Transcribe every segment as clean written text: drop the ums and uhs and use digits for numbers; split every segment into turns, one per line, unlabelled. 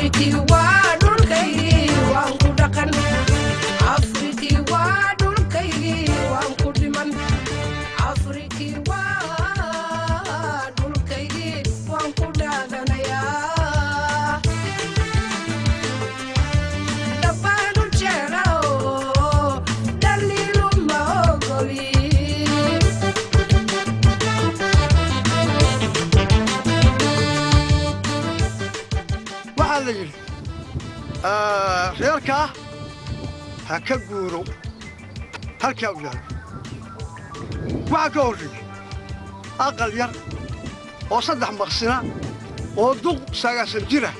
Afriki wadulkay waan ku dhaqan Afriki wadulkay waan ku dhiman Afriki wadulkay waan ku dhaqanaya dabanu jero dalilu ma ogoli
reerka ha ka guuro halkaa u yaalo waxaa ka horreeyey aqal yar oo 3 maqsina oo duq 9 jira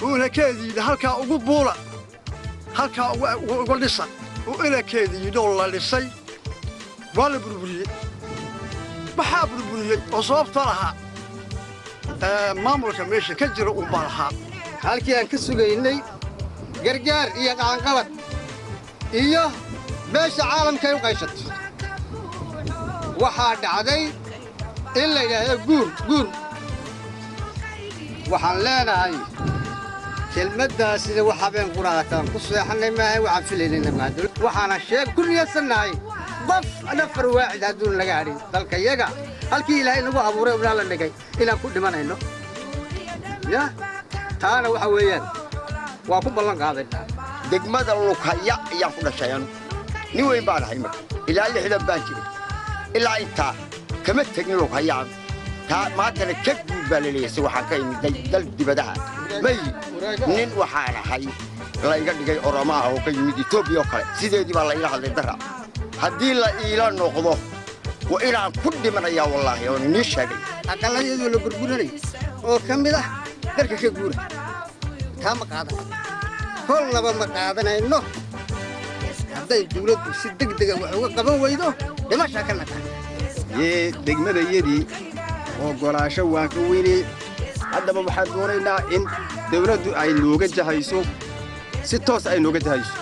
uuna keediina halkaa ugu buula halkaa ugu dhisa oo ina keediina oo la dhisay waa la burburiyey waxaa burburiyey oo sababta lahaa maamulka meesha ka jira u balahaa
halkii aan ka sugaynay gargaar iyo qaanqabad iyo meesha caalamkay u qayshato waxaa dhacday in la yidhaahdo guur waxaan leenahay kelmaddaasina wax habeen quraataan ku seexannay maahay waxaan filaynayna maadul waxaana ku niyadsannahay qof nafar waacid hadduun laga hadhin dalkayaga halkii ilaahay nagu abuuray unaa la dhigay inaan ku dhimanayno ya taana waxa weeyaan waa ku ballan qaadaynaa
degmada Lukaya ayaan ku dhashay nin weyn baan ahay marka ilaa 6 baan jiray ilaa inta kama tagin Lukaya taa maantana ka guud baa leeyahay waxaan ka imid dal dibadaha may nin waxaan ahay la iga dhigay Oromaa oo ka yimid Itoobiya kale sideedii baa la ila hadlay dara haddii la ila noqdo wa inaan ku dhimanaya wallahi oo nin sheegay
aqalayadu la burburinay oo kamid ah dalka ka guura taa ma qaadan kolnaba ma qaadanayno hadday dawladdu si degdeg ah wax uga qaban weydo dhimasha ka naqan
degmada yadii oo golaasho waan ka weynay haddaba waxaan doonaynaa in dawladdu ay nooga jahayso si toos ay nooga jahayso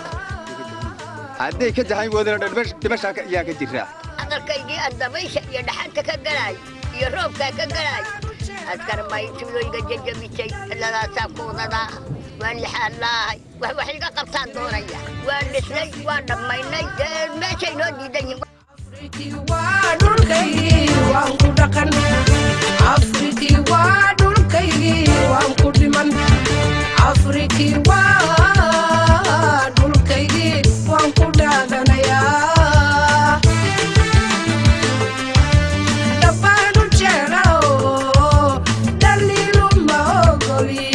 hadday ka jahayn wadana dhimasha ayaa ka jira
aqalkaygii ardabaysha iyo dhaxanta ka galay iyo roobka ka galay askar baytuloyga jajabisay ladaasaa kuudadaa waan lixaadlaahay wax iga qabtaan doonaya waan dhisnay waan dhammaynay meeshay noo diidan yihiin
Afriki wadulkay waan ku dhaqan Afriki wadulkay waan ku dhiman Afriki wadulkay waan ku dhaqanaya dabanu jero dalilu ma ogoli